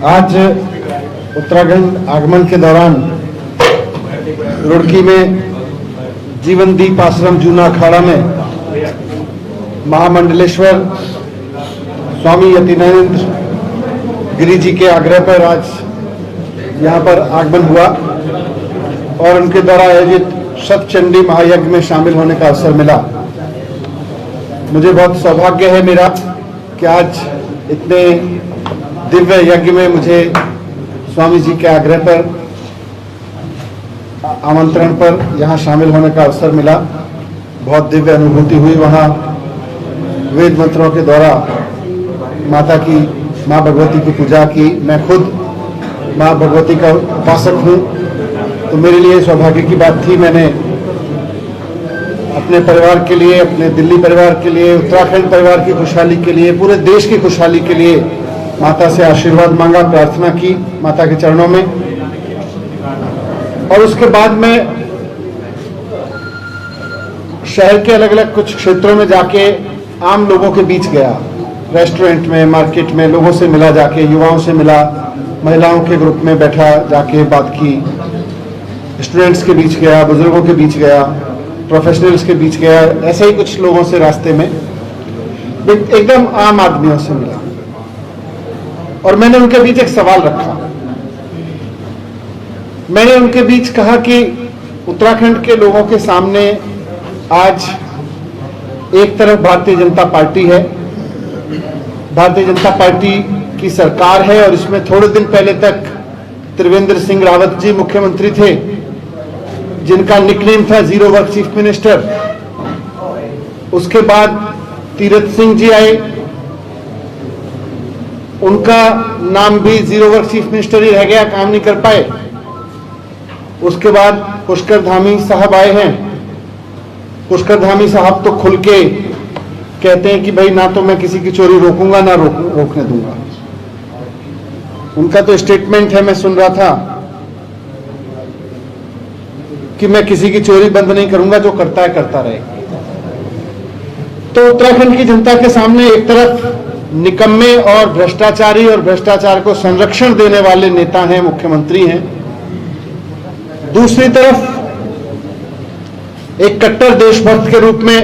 आज उत्तराखंड आगमन के दौरान रुड़की में जीवनदीप आश्रम जूना अखाड़ा में महामंडलेश्वर स्वामी यतीन्द्र गिरी जी के आग्रह पर आज यहाँ पर आगमन हुआ और उनके द्वारा आयोजित शतचंडी महायज्ञ में शामिल होने का अवसर मिला। मुझे बहुत सौभाग्य है मेरा कि आज इतने दिव्य यज्ञ में मुझे स्वामी जी के आग्रह पर आमंत्रण पर यहाँ शामिल होने का अवसर मिला। बहुत दिव्य अनुभूति हुई। वहाँ वेद मंत्रों के द्वारा माता की माँ भगवती की पूजा की। मैं खुद माँ भगवती का उपासक हूँ, तो मेरे लिए सौभाग्य की बात थी। मैंने अपने परिवार के लिए, अपने दिल्ली परिवार के लिए, उत्तराखंड परिवार की खुशहाली के लिए, पूरे देश की खुशहाली के लिए माता से आशीर्वाद मांगा, प्रार्थना की माता के चरणों में। और उसके बाद में शहर के अलग अलग कुछ क्षेत्रों में जाके आम लोगों के बीच गया। रेस्टोरेंट में, मार्केट में लोगों से मिला, जाके युवाओं से मिला, महिलाओं के ग्रुप में बैठा, जाके बात की, स्टूडेंट्स के बीच गया, बुजुर्गों के बीच गया, प्रोफेशनल्स के बीच गया। ऐसे ही कुछ लोगों से रास्ते में एकदम आम आदमियों से मिला और मैंने उनके बीच एक सवाल रखा। मैंने उनके बीच कहा कि उत्तराखंड के लोगों के सामने आज एक तरफ भारतीय जनता पार्टी है, भारतीय जनता पार्टी की सरकार है और इसमें थोड़े दिन पहले तक त्रिवेंद्र सिंह रावत जी मुख्यमंत्री थे, जिनका निकनेम था जीरो वर्क चीफ मिनिस्टर। उसके बाद तीरथ सिंह जी आए, उनका नाम भी जीरो वर्क चीफ मिनिस्टर ही रह गया, काम नहीं कर पाए। उसके बाद पुष्कर धामी साहब आए हैं। पुष्कर धामी साहब तो खुल के कहते हैं कि भाई ना तो मैं किसी की चोरी रोकूंगा ना रोकने दूंगा। उनका तो स्टेटमेंट है, मैं सुन रहा था कि मैं किसी की चोरी बंद नहीं करूंगा, जो करता है करता रहे। तो उत्तराखंड की जनता के सामने एक तरफ निकम्मे और भ्रष्टाचारी और भ्रष्टाचार को संरक्षण देने वाले नेता हैं, मुख्यमंत्री हैं। दूसरी तरफ एक कट्टर देशभक्त के रूप में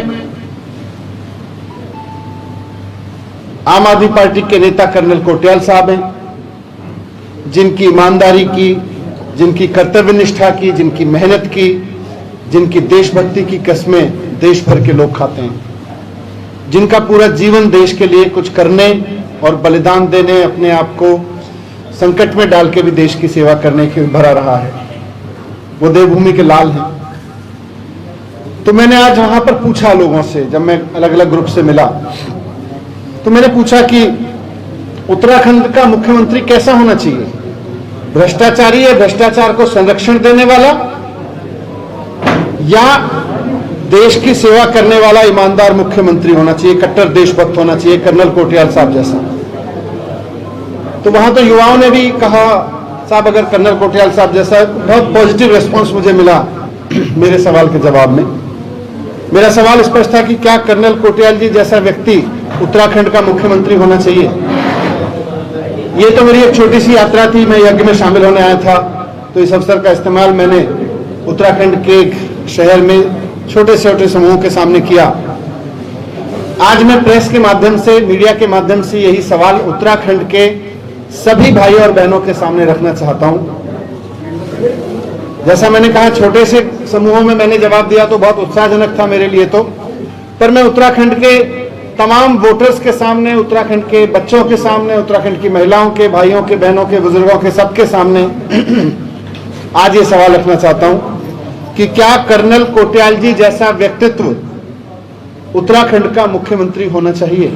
आम आदमी पार्टी के नेता कर्नल कोटियाल साहब हैं, जिनकी ईमानदारी की, जिनकी कर्तव्य निष्ठा की, जिनकी मेहनत की, जिनकी देशभक्ति की कस्में देश भर के लोग खाते हैं, जिनका पूरा जीवन देश के लिए कुछ करने और बलिदान देने, अपने आप को संकट में डाल के भी देश की सेवा करने के भरा रहा है। वो देवभूमि के लाल हैं। तो मैंने आज वहां पर पूछा लोगों से, जब मैं अलग अलग ग्रुप से मिला तो मैंने पूछा कि उत्तराखंड का मुख्यमंत्री कैसा होना चाहिए? भ्रष्टाचारी या भ्रष्टाचार को संरक्षण देने वाला, या देश की सेवा करने वाला ईमानदार मुख्यमंत्री होना चाहिए, कट्टर देशभक्त होना चाहिए, कर्नल कोटियाल साहब जैसा? तो वहां तो युवाओं ने भी कहा, साहब अगर कर्नल कोटियाल साहब जैसा। बहुत पॉजिटिव रिस्पांस मुझे मिला मेरे सवाल के जवाब में। मेरा सवाल स्पष्ट था कि क्या कर्नल कोटियाल जी जैसा व्यक्ति उत्तराखंड का मुख्यमंत्री होना चाहिए? ये तो मेरी एक छोटी सी यात्रा थी, मैं यज्ञ में शामिल होने आया था, तो इस अवसर का इस्तेमाल मैंने उत्तराखंड के एक शहर में छोटे छोटे समूहों के सामने किया। आज मैं प्रेस के माध्यम से, मीडिया के माध्यम से यही सवाल उत्तराखंड के सभी भाइयों और बहनों के सामने रखना चाहता हूं। जैसा मैंने कहा, छोटे से समूहों में मैंने जवाब दिया तो बहुत उत्साहजनक था मेरे लिए तो, पर मैं उत्तराखंड के तमाम वोटर्स के सामने, उत्तराखंड के बच्चों के सामने, उत्तराखंड की महिलाओं के, भाइयों के, बहनों के, बुजुर्गों के, सबके सामने आज ये सवाल रखना चाहता हूं कि क्या कर्नल कोटियाल जी जैसा व्यक्तित्व उत्तराखंड का मुख्यमंत्री होना चाहिए?